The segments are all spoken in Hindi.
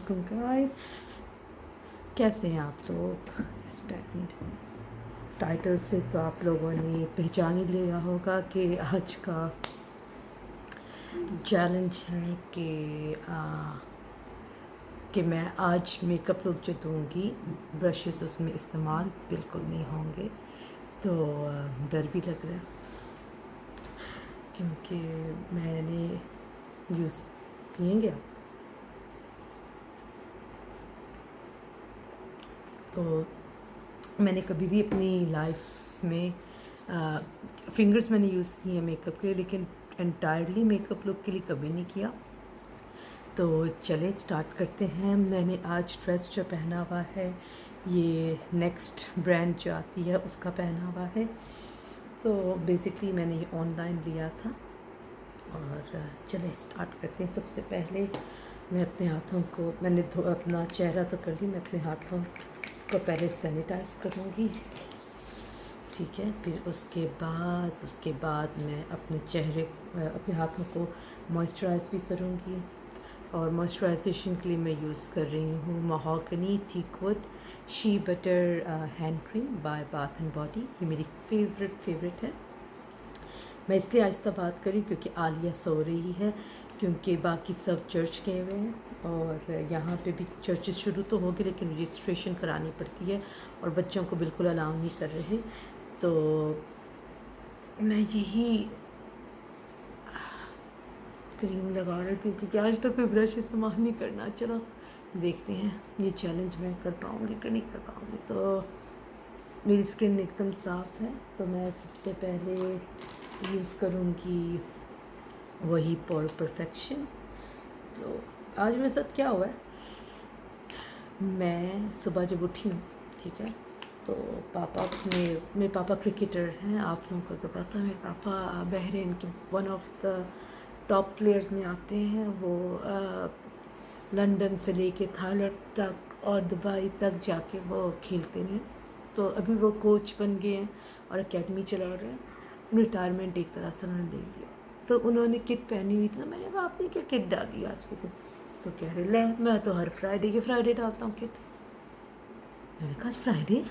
वालेकुम गाइस, कैसे हैं आप लोग। स्टैंड टाइटल से तो आप लोगों ने पहचान ही लिया होगा कि आज का चैलेंज है कि मैं आज मेकअप लुक जो दूंगी, ब्रशेस उसमें इस्तेमाल बिल्कुल नहीं होंगे। तो डर भी लग रहा है क्योंकि मैंने यूज़ पिएंगे आप। तो मैंने कभी भी अपनी लाइफ में फिंगर्स मैंने यूज़ किए हैं मेकअप के लिए, लेकिन एंटायरली मेकअप लुक के लिए कभी नहीं किया। तो चले स्टार्ट करते हैं। मैंने आज ड्रेस जो पहना हुआ है ये नेक्स्ट ब्रांड जो आती है उसका पहना हुआ है। तो बेसिकली मैंने ये ऑनलाइन लिया था और चले स्टार्ट करते हैं। सबसे पहले मैं अपने हाथों को अपना चेहरा तो कर ली, मैं अपने हाथों को पहले सैनिटाइज़ करूँगी, ठीक है। फिर उसके बाद मैं अपने हाथों को मॉइस्चराइज़ भी करूँगी। और मॉइस्चराइजेशन के लिए मैं यूज़ कर रही हूँ mahogany teakwood shea butter hand cream by Bath and Body. ये मेरी फेवरेट है। मैं इसलिए आहिस्ता बात करी क्योंकि आलिया सो रही है, क्योंकि बाकी सब चर्च गए हुए हैं और यहाँ पे भी चर्चेस शुरू तो हो गए लेकिन रजिस्ट्रेशन करानी पड़ती है और बच्चों को बिल्कुल अलाउ नहीं कर रहे। तो मैं यही क्रीम लगा रही थी क्योंकि आज तक कोई ब्रश इस्तेमाल नहीं करना। चलो देखते हैं ये चैलेंज मैं कर पाऊँगी कि नहीं कर पाऊँगी। तो मेरी स्किन एकदम साफ़ है तो मैं सबसे पहले यूज़ करूँगी वही पॉर परफेक्शन। तो आज मेरे साथ क्या हुआ है, मैं सुबह जब उठी हूँ, ठीक है, तो मेरे पापा क्रिकेटर हैं। आप लोगों को तो पता है, मेरे पापा बहरीन के one of the top players में आते हैं। वो लंदन से लेके थाईलैंड तक और दुबई तक जाके वो खेलते हैं। तो अभी वो कोच बन गए हैं और एकेडमी चला रहे हैं। रिटायरमेंट एक तरह से उन्होंने ले लिया। तो उन्होंने किट पहनी हुई थी ना, मैंने कहा आपने क्या किट डाली आज के दिन। तो कह रहे ले मैं तो हर फ्राइडे डालता हूँ किट। मैंने कहा आज फ्राइडे,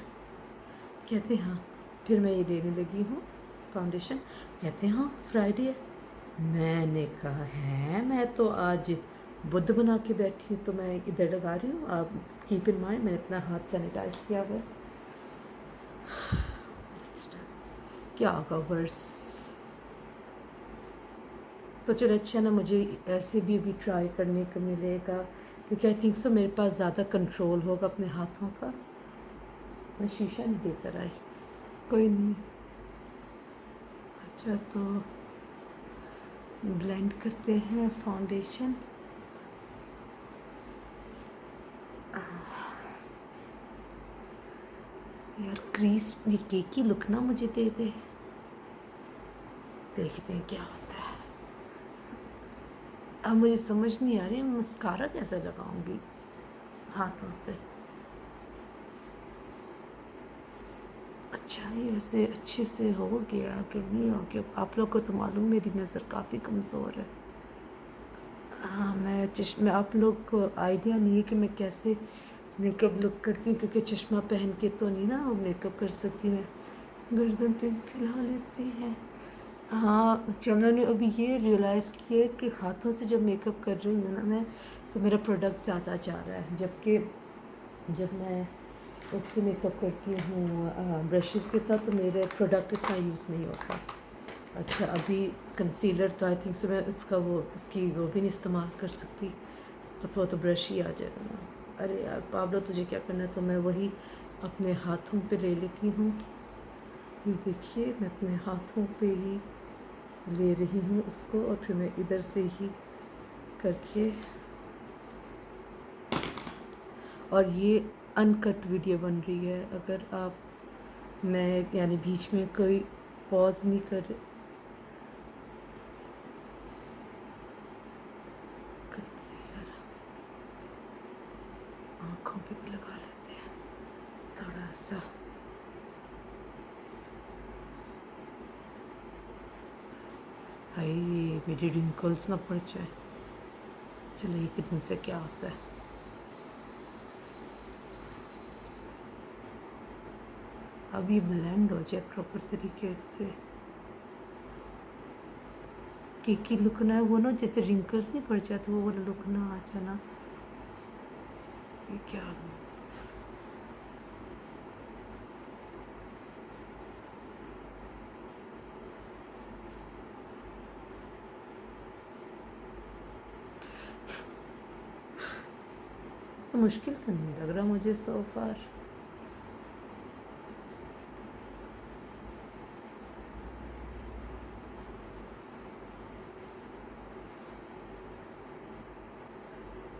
कहते हाँ। फिर मैं ये लेने लगी हूँ फाउंडेशन, कहते हाँ फ्राइडे है। मैंने कहा है मैं तो आज बुध बना के बैठी हूँ तो मैं इधर लगा रही हूँ। आप कीप इन माइंड मैंने अपना हाथ सैनिटाइज किया हुआ है। क्या होगा वर्स। तो चलो अच्छा ना, मुझे ऐसे भी अभी ट्राई करने को मिलेगा क्योंकि आई थिंक सो मेरे पास ज़्यादा कंट्रोल होगा अपने हाथों का। मैं शीशा नहीं देकर आई, कोई नहीं। अच्छा तो ब्लेंड करते हैं फाउंडेशन। यार क्रीज ये केकी लुक ना मुझे दे दे, देखते हैं क्या होता है। अब मुझे समझ नहीं आ रही मैं मस्कारा कैसे लगाऊंगी हाथों से। अच्छा ये ऐसे अच्छे से हो गया कि नहीं हो गया, आप लोग को तो मालूम मेरी नज़र काफ़ी कमज़ोर है। हाँ मैं आप लोग को आइडिया नहीं है कि मैं कैसे मेकअप लुक करती हूँ क्योंकि चश्मा पहन के तो नहीं ना वो मेकअप कर सकती। मैं गर्दन पे फैला लेती हैं। हाँ चलो ने अभी ये रियलाइज़ किया कि हाथों से जब मेकअप कर रही हूँ ना मैं, तो मेरा प्रोडक्ट ज़्यादा जा रहा है, जबकि जब मैं उससे मेकअप करती हूँ ब्रशेज़ के साथ तो मेरे प्रोडक्ट इतना यूज़ नहीं होता। अच्छा अभी कंसीलर तो आई थिंक से मैं इसकी वो भी नहीं इस्तेमाल कर सकती, तो वो तो ब्रश ही आ जाएगा ना। अरे यार पाब्लो तुझे क्या करना है, तो मैं वही अपने हाथों पे ले लेती हूँ। ये देखिए मैं अपने हाथों पे ही ले रही हूँ उसको और फिर मैं इधर से ही करके। और ये अनकट वीडियो बन रही है, अगर आप मैं यानी बीच में कोई पॉज नहीं कर। कंसीलर आँखों पे भी लगा लेते हैं थोड़ा सा। हाय मेरी रिंकल्स ना पड़ जाए। चलो एक दिन से क्या होता है। अब ये ब्लेंड हो जाए प्रॉपर तरीके से। केकी लुक ना है वो ना, जैसे रिंकल्स नहीं पड़ जाते वो वाला लुक ना आ जाना। ये क्या तो मुश्किल तो नहीं लग रहा मुझे सो फार।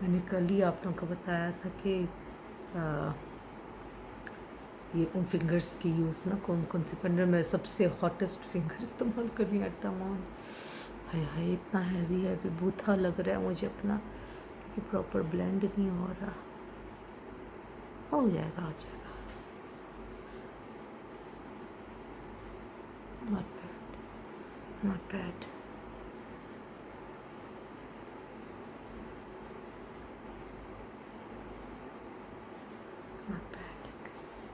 मैंने कल ही आप लोगों को बताया था कि ये उन फिंगर्स की यूज़ ना कौन कौन सी करना। मैं सबसे हॉटेस्ट फिंगर इस्तेमाल कर रही हूँ एट द मोमेंट। हाय हाय इतना हैवी हैवी बूथा लग रहा है मुझे अपना, क्योंकि प्रॉपर ब्लेंड नहीं हो रहा। हो जाएगा हो जाएगा। Not bad not bad. Not bad.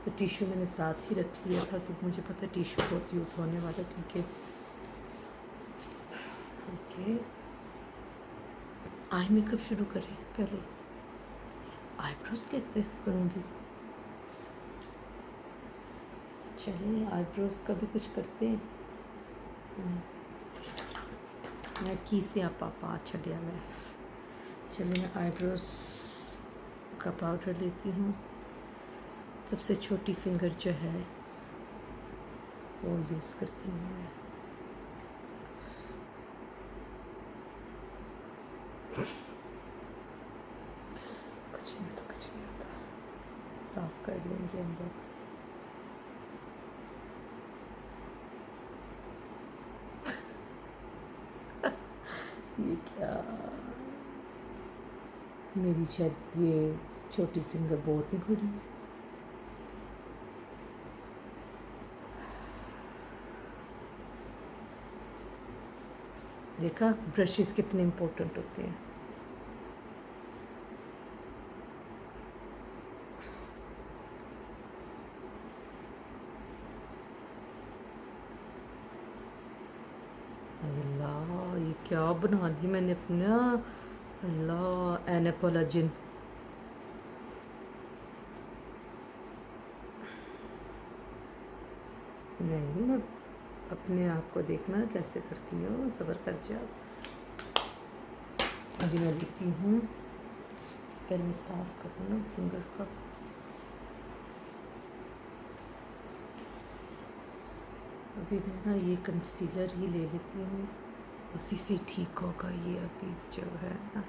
तो टिश्यू मैंने साथ ही रख लिया था क्योंकि मुझे पता है टिश्यू बहुत यूज़ होने वाला, क्योंकि ओके आई मेकअप शुरू करें पहले। आईब्रोज कैसे करूँगी? चलिए आईब्रोज का भी कुछ करते हैं। मैं की से आप पापा छड़िया मैं। चलिए मैं आईब्रोज का पाउडर लेती हूँ। सबसे छोटी फिंगर जो है वो यूज़ करती हूँ मैं। कुछ नहीं तो कुछ नहीं होता, साफ कर लेंगे हम लोग। ये क्या, मेरी शायद ये छोटी फिंगर बहुत ही बड़ी है। देखा ब्रशेस कितने इम्पोर्टेंट होते हैं। अल्लाह ये क्या बना दी मैंने अपना। अल्लाह ऐनक वाला जिन। नहीं मैं अपने आप को देखना कैसे करती हूँ, सब्र कर जाओ। अभी मैं देखती हूँ, पहले मैं साफ करूँ ना फिंगर को। अभी मैं ना ये कंसीलर ही ले लेती हूँ, उसी से ठीक होगा ये अभी जो है ना।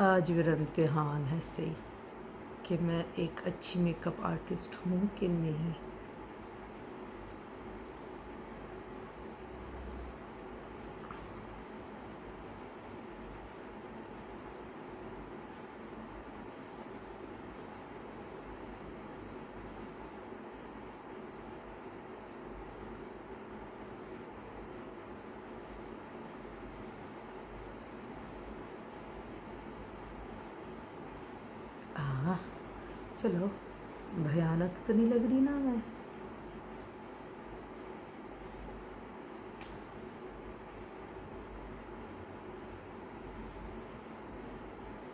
आज मेरा इम्तिहान है सही कि मैं एक अच्छी मेकअप आर्टिस्ट हूँ कि नहीं। हाँ चलो भयानक तो नहीं लग रही ना मैं।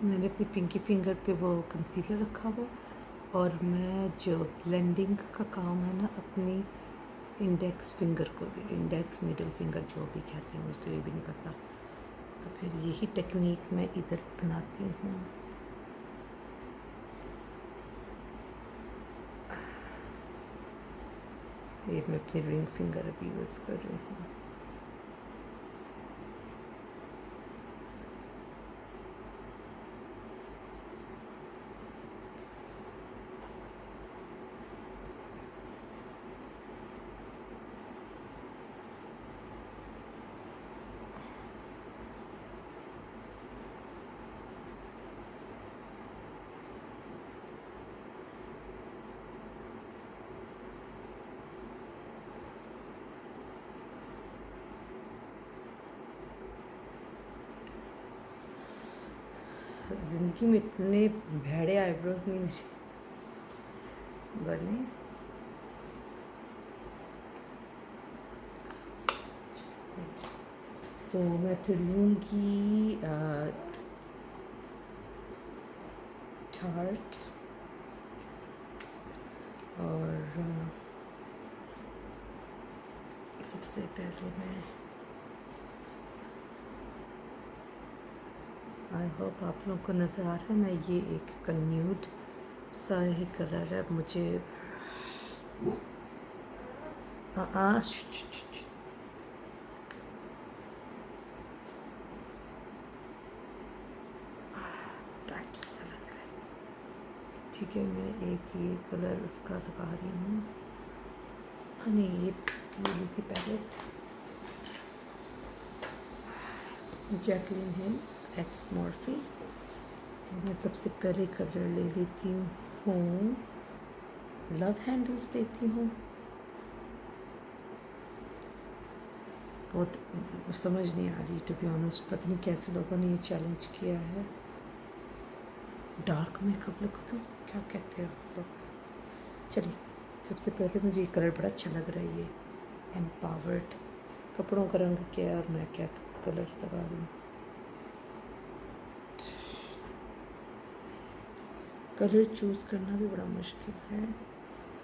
मैंने अपनी पिंकी फिंगर पे वो कंसीलर रखा हुआ, और मैं जो ब्लेंडिंग का काम है ना अपनी इंडेक्स फिंगर को दे, इंडेक्स मिडिल फिंगर जो भी कहते हैं मुझे तो ये भी नहीं पता। तो फिर यही टेक्निक मैं इधर अपनाती हूँ। ये मैं अपनी रिंग फिंगर अभी यूज़ कर रही हूँ। ज़िंदगी में इतने भैड़े आईब्रोज नहीं मेरे बने। तो मैं फिर लूँगी टार्ट और सबसे पहले मैं आई होप आप लोगों को नज़र आ रहा है, मैं ये एक इसका न्यूड सा ही कलर है मुझे। टाकी सा लग रहा है। ठीक है, मैं एक ये कलर उसका लगा रही हूँ। नहीं, ये की palette Jaclyn Hill x Morphe. तो मैं सबसे पहले कलर ले लेती हूँ, लव हैंडल्स लेती हूँ। बहुत समझ नहीं आ रही टू बी ऑनेस्ट, पता नहीं कैसे लोगों ने ये चैलेंज किया है। डार्क मेकअप लुक तो क्या कहते हैं आप लोग। चलिए, सबसे पहले मुझे ये कलर बड़ा अच्छा लग रहा है, ये एम्पावर्ड। कपड़ों का रंग क्या है और मैं क्या कलर लगा रही हूँ। कलर चूज़ करना भी बड़ा मुश्किल है।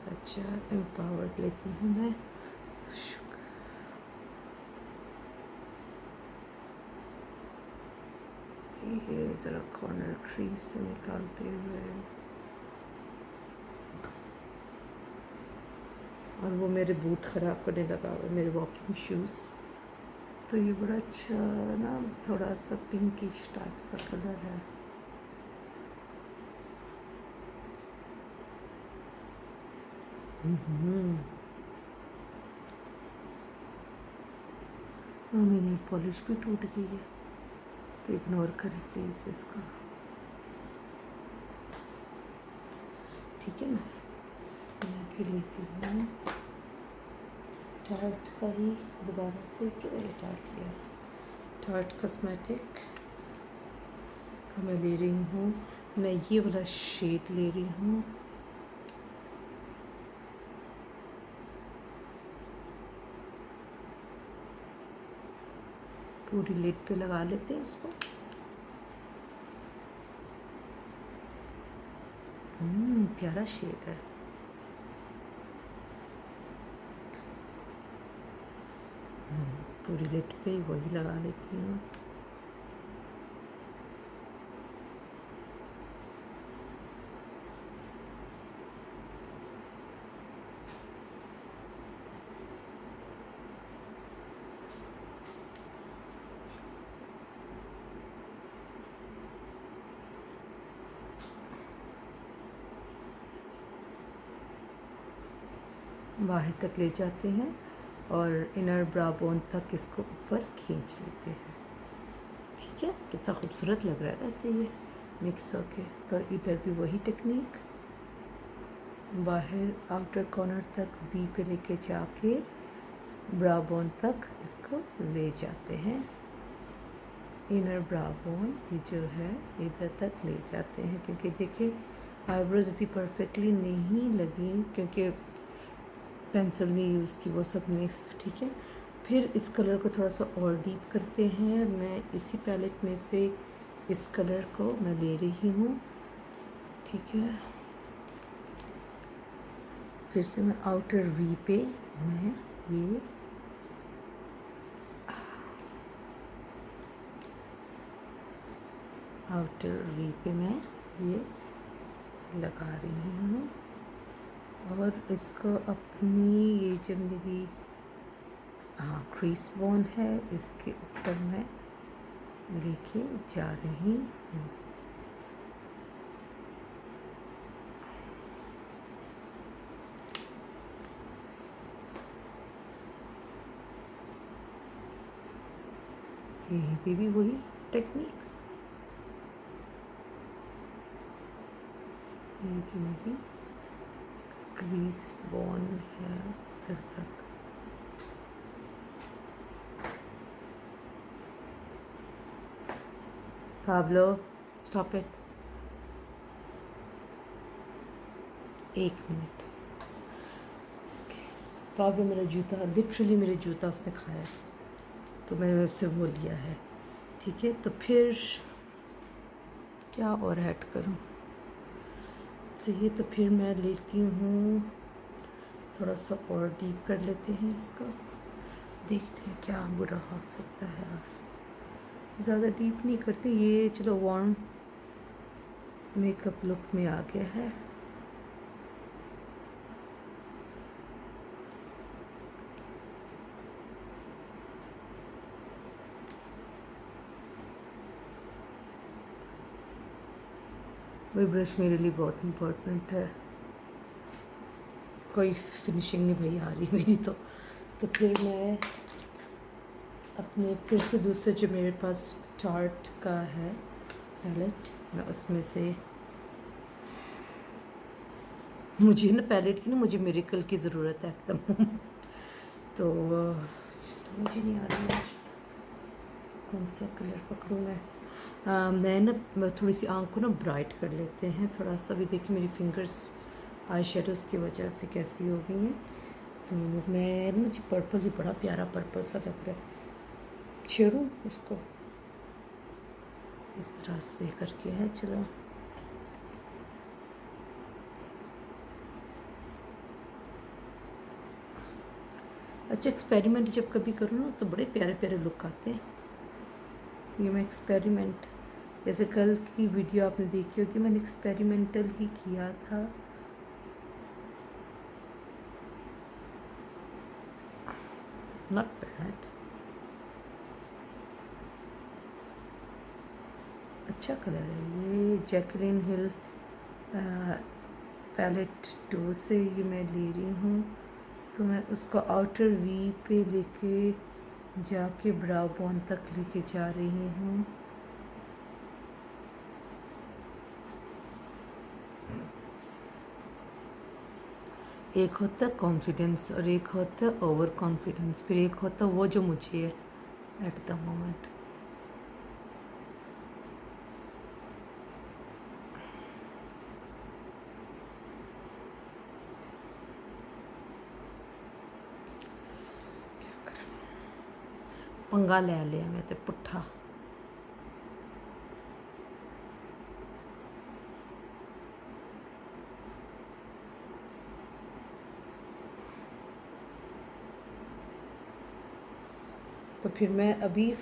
अच्छा, एम्पावर्ड लेती हूँ मैं। ये ज़रा कॉर्नर क्रीज से निकालते हुए, और वो मेरे बूट ख़राब करने लगा हुआ, मेरे वॉकिंग शूज़। तो ये बड़ा अच्छा ना, थोड़ा सा पिंकिश टाइप सा कलर है। मेरी पॉलिश भी टूट गई है, तो इग्नोर करें प्लीज़ इसको, ठीक है ना। मैं फिर लेती हूँ टार्ट का ही दोबारा से, क्या ये टार्ट लिया, टार्ट कॉस्मेटिक का मैं ले रही हूँ। मैं ये वाला शेड ले रही हूँ, पूरी लिड पे लगा लेते हैं उसको। प्यारा शेड है। पूरी लिड पे वही लगा लेती हूँ। बाहर तक ले जाते हैं और इनर ब्रा बोन तक इसको ऊपर खींच लेते हैं। ठीक है, कितना खूबसूरत लग रहा है वैसे ये मिक्स होके। तो इधर भी वही टेक्निक, बाहर आउटर कॉर्नर तक वी पे लेके जाके ब्रा बोन तक इसको ले जाते हैं। इनर ब्रा बोन ये जो है इधर तक ले जाते हैं, क्योंकि देखिए आईब्रोज इतनी परफेक्टली नहीं लगी क्योंकि पेंसिल नहीं यूज़ की, वो सब नहीं। ठीक है, फिर इस कलर को थोड़ा सा और डीप करते हैं। मैं इसी पैलेट में से इस कलर को मैं ले रही हूँ। ठीक है, फिर से मैं आउटर वी पे मैं ये आउटर वी पे मैं ये लगा रही हूँ, और इसको अपनी ये जो मेरी क्रीज बोन है इसके ऊपर मैं लेके जा रही हूँ। यहीं पे भी वही टेक्निक, ये जो मेरी क्रीज बोन है उधर तक। Pablo stop it, 1 minute. Problem मेरा जूता, लिटरली मेरे जूता उसने खाया है, तो मैंने उससे वो लिया है। ठीक है, तो फिर क्या और ऐड करूँ? सही, तो फिर मैं लेती हूँ थोड़ा सा और डीप कर लेते हैं इसका, देखते हैं क्या बुरा हो सकता है यार। ज़्यादा डीप नहीं करते ये, चलो वार्म मेकअप लुक में आ गया है। वही ब्रश मेरे लिए बहुत इम्पोर्टेंट है, कोई फिनिशिंग नहीं भाई आ रही मेरी तो फिर मैं अपने फिर से दूसरे जो मेरे पास चार्ट का है पैलेट, मैं उसमें से, मुझे ना पैलेट की ना, मुझे मिरेकल की ज़रूरत है एकदम तो समझ ही नहीं आ रही है कौन सा कलर पकड़ूँ मैं। मैं ना थोड़ी सी आँख को ना ब्राइट कर लेते हैं थोड़ा सा। भी देखिए मेरी फिंगर्स आई शेडोज़ की वजह से कैसी हो गई हैं। तो मैं मुझे पर्पल ही बड़ा प्यारा पर्पल सा लग रहा है, छेड़ूँ उसको इस तरह से करके है। चलो अच्छा, एक्सपेरिमेंट जब कभी करूँ ना तो बड़े प्यारे प्यारे लुक आते हैं। ये मैं एक्सपेरिमेंट, जैसे कल की वीडियो आपने देखी होगी, मैंने एक्सपेरिमेंटल ही किया था। नॉट बैड, अच्छा कलर है ये। जैकलिन हिल पैलेट 2 से ये मैं ले रही हूँ, तो मैं उसको आउटर वी पे लेके जाके ब्राउ बोन तक लेके जा रही हूँ। एक होता है कॉन्फिडेंस और एक होता है ओवर कॉन्फिडेंस, फिर एक होता है वो जो मुझे है एट द मोमेंट। पंगा ले लिया मैं तो पुट्ठा। तो फिर मैं अभी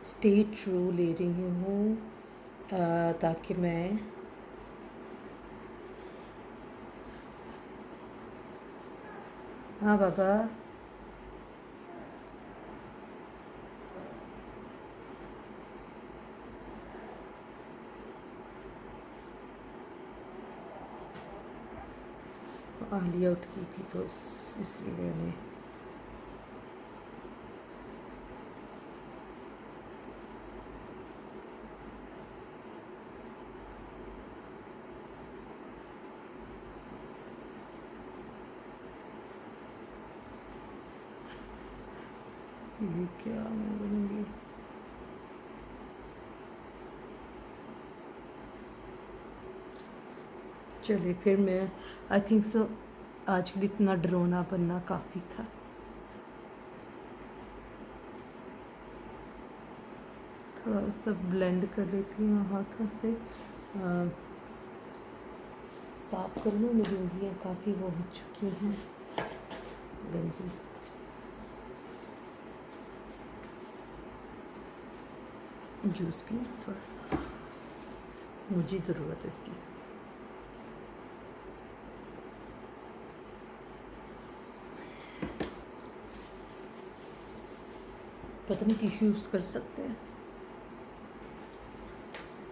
स्टे ट्रू ले रही हूँ ताकि मैं हाँ बाबा आलिया उठ गई थी तो इसलिए मैंने ये क्या मैं बनूँगी। चलिए फिर मैं आई थिंक सो आज के लिए इतना डरोना बनना काफ़ी था। थोड़ा सा ब्लेंड कर लेती हूँ हाथों से, साफ कर लूँ। मेरी उंगलियाँ काफ़ी वो हो चुकी हैं गंदी। जूस भी थोड़ा सा, मुझे ज़रूरत है इसकी। पता नहीं टिश्यू यूज़ कर सकते हैं।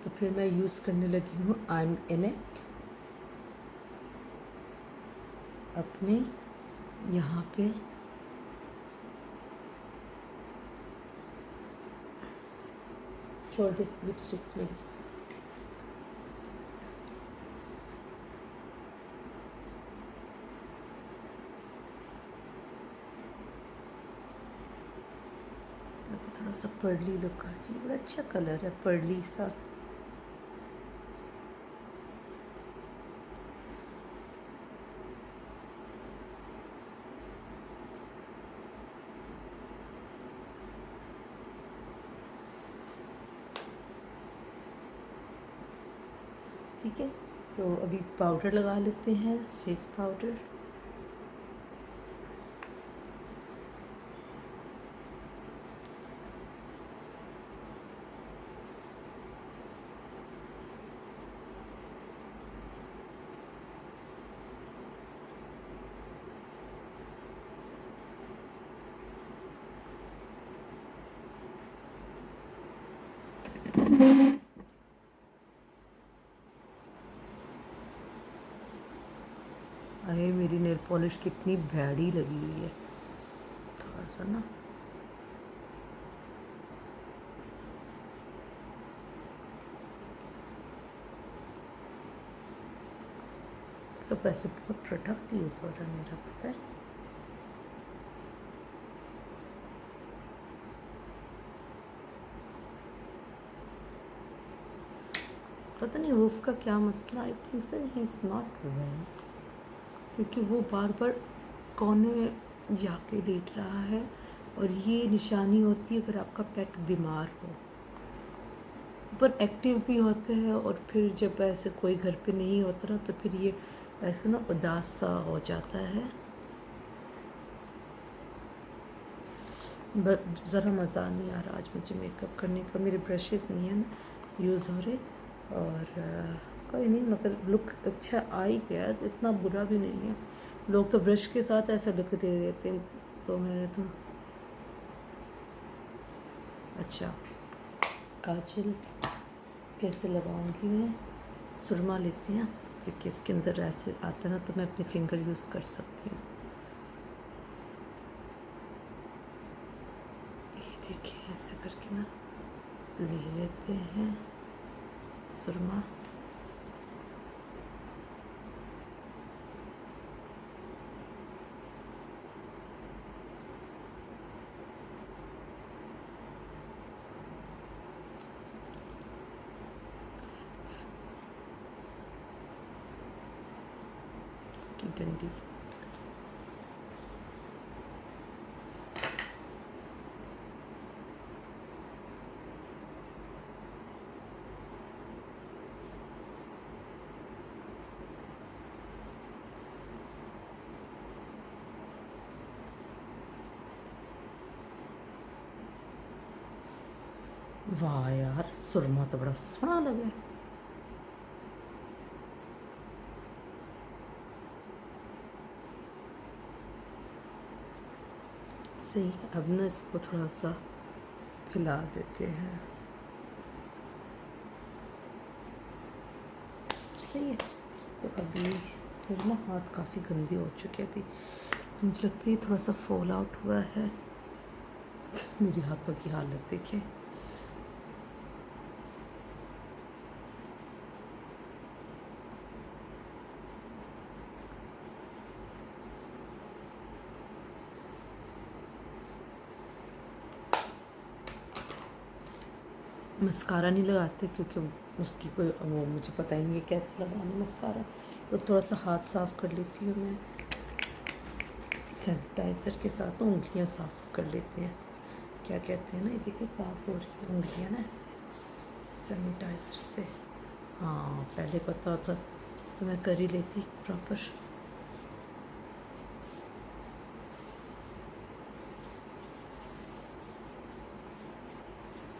तो फिर मैं यूज़ करने लगी हूँ आई एम इन इट अपने यहाँ पे। छोड़ दे लिपस्टिक्स मेरी। थोड़ा सा पर्ली लुक आ चाहिए, बड़ा अच्छा कलर है पर्ली सा। ठीक है, तो अभी पाउडर लगा लेते हैं, फेस पाउडर। अरे मेरी नेल पॉलिश कितनी भैड़ी लगी हुई है, थोड़ा सा ना। तो पैसे बहुत प्रोडक्ट यूज़ हो रहा है मेरा, पता है। पता नहीं रूफ का क्या मसला, I think sir he is not well, क्योंकि वो बार बार कोने में जाके लेट रहा है, और ये निशानी होती है अगर आपका पेट बीमार हो। पर एक्टिव भी होते हैं, और फिर जब ऐसे कोई घर पे नहीं होता ना, तो फिर ये ऐसे ना उदास सा हो जाता है। बट ज़रा मज़ा नहीं आ रहा आज मुझे मेकअप करने का, मेरे ब्रशेस नहीं हैं यूज़ हो रहे, और कोई नहीं, मगर लुक अच्छा आ ही गया, इतना बुरा भी नहीं है। लोग तो ब्रश के साथ ऐसा लुक दे देते हैं, तो मैंने तो अच्छा। काजल कैसे लगाऊंगी मैं, सुरमा लेती हैं, क्योंकि इसके अंदर ऐसे आता है ना, तो मैं अपनी फिंगर यूज़ कर सकती हूँ। ये देखिए ऐसे करके ना ले लेते हैं सुरमा। इसकी डंडी वाह यार, सुरमा तो बड़ा सोहना लगा। सही, अब ना इसको थोड़ा सा फैला देते हैं। सही है, तो अभी मेरे ना हाथ काफ़ी गंदे हो चुके हैं, अभी मुझे लगता है थोड़ा सा फॉल आउट हुआ है। मेरी हाथों की हालत देखिए। मस्कारा नहीं लगाते, क्योंकि उसकी कोई वो मुझे पता ही नहीं है कैसे लगाना मस्कारा, तो थोड़ा सा हाथ साफ़ कर लेती हूँ मैं सैनिटाइज़र के साथ, तो उंगलियाँ साफ़ कर लेते हैं, क्या कहते हैं ना, ये देखिए साफ़ हो रही है उंगलियाँ ना ऐसे सैनिटाइज़र से। हाँ पहले पता होता तो मैं कर ही लेती प्रॉपर।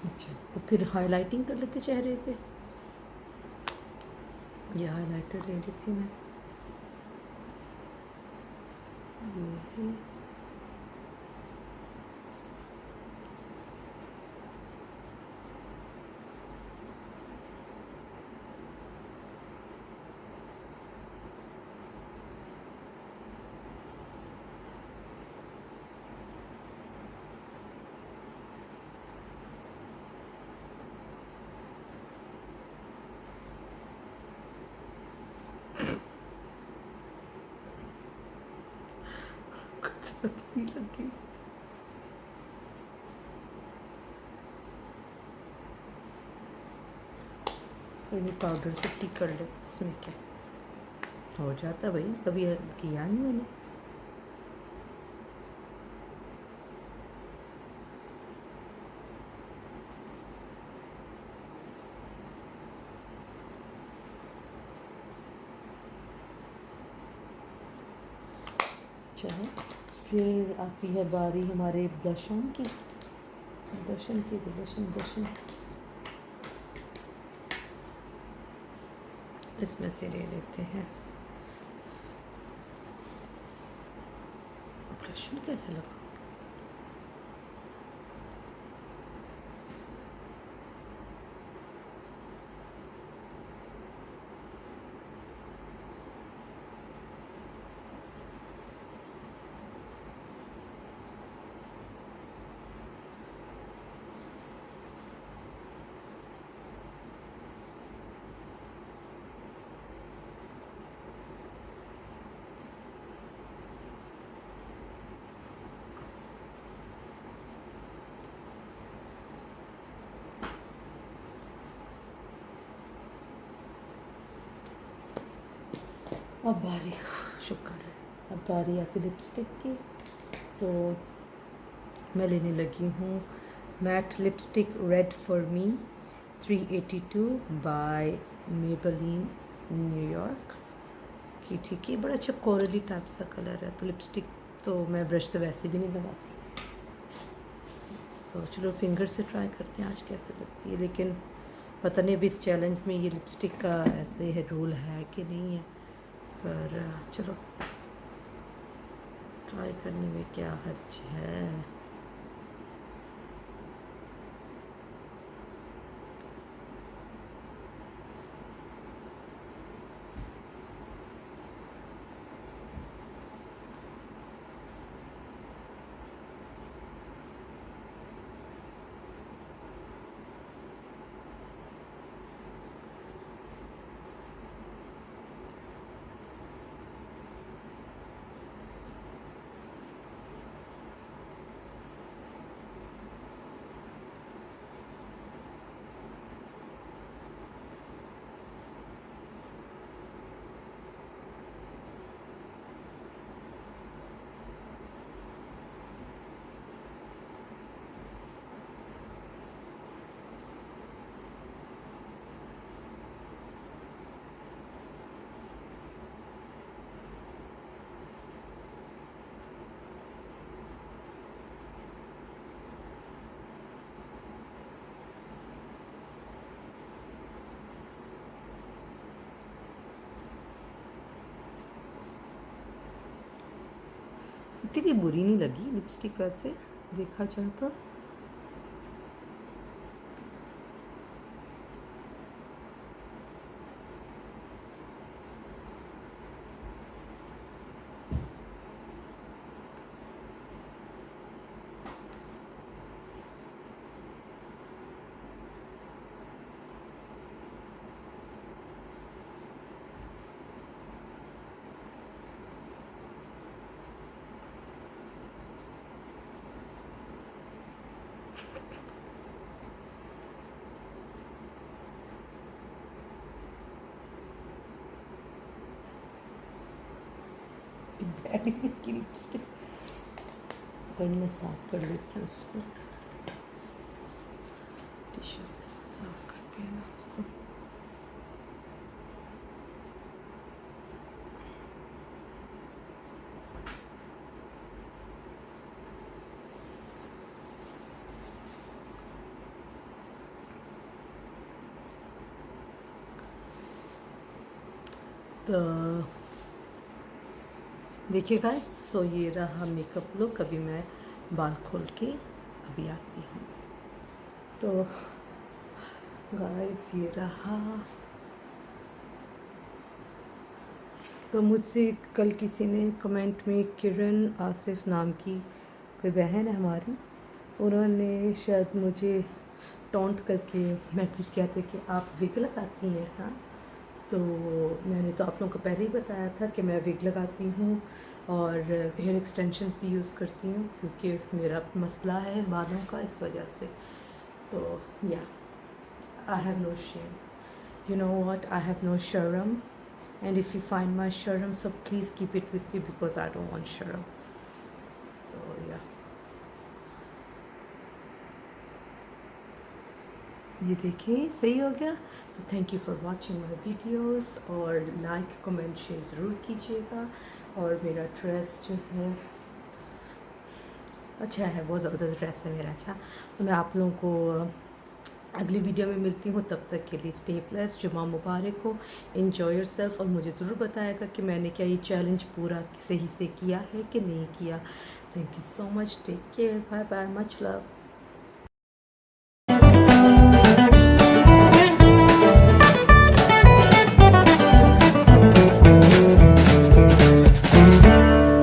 अच्छा, तो फिर हाइलाइटिंग कर लेते चेहरे पे। ये हाइलाइटर ले लेती हूँ मैं, ये है। कुछ पता नहीं लगी। कोई नहीं, पाउडर से ठीक कर लेते, इसमें क्या हो जाता है भाई, कभी किया नहीं मैंने। अच्छा है। फिर आती है बारी हमारे ब्लश ऑन की, ब्लशन इसमें से ले लेते हैं। ब्लशन कैसे लगा? अब बारी, शुक्र है, अब बारी आती लिपस्टिक की। तो मैं लेने लगी हूँ matte lipstick red for me 382 by Maybelline New York की। ठीक है, बड़ा अच्छा कोरली टाइप सा कलर है। तो लिपस्टिक तो मैं ब्रश से वैसे भी नहीं लगाती, तो चलो फिंगर से ट्राई करते हैं आज कैसे लगती है। लेकिन पता नहीं अभी इस चैलेंज में ये लिपस्टिक का ऐसे है रूल है कि नहीं है, पर चलो ट्राई करने में क्या हर्ज है। इतनी भी बुरी नहीं लगी लिपस्टिक वैसे देखा जाए तो। की लिपस्टिक कोई नहीं, मैं साफ कर लेती हूँ उसको, टिश्यू के साथ साफ करते हैं ना उसको। तो देखिए गाइस, तो ये रहा मेकअप लुक। अभी मैं बाल खोल के अभी आती हूँ। तो गाइस ये रहा। तो मुझसे कल किसी ने कमेंट में, किरण आसिफ नाम की कोई बहन है हमारी, उन्होंने शायद मुझे टॉन्ट करके मैसेज किया था कि आप विग लगाती हैं। हाँ, तो मैंने तो आप लोगों को पहले ही बताया था कि मैं विग लगाती हूँ और हेयर एक्सटेंशंस भी यूज़ करती हूँ, क्योंकि मेरा मसला है बालों का, इस वजह से। तो या I have no shame, you know what, I have no sharam, and if you find my sharam, so please keep it with you because I don't want sharam. So yeah, ये देखिए सही हो गया। तो thank you for watching my videos, और लाइक कमेंट शेयर ज़रूर कीजिएगा। और मेरा ड्रेस जो है अच्छा है, बहुत ज़बरदस्त ड्रेस है मेरा। अच्छा, तो मैं आप लोगों को अगली वीडियो में मिलती हूँ। तब तक के लिए स्टे ब्लेस्ड, जुमा मुबारक हो, एन्जॉय योरसेल्फ। और मुझे ज़रूर बताएगा कि मैंने क्या ये चैलेंज पूरा सही से किया है कि नहीं किया। Thank you so much, take care, bye bye, much love.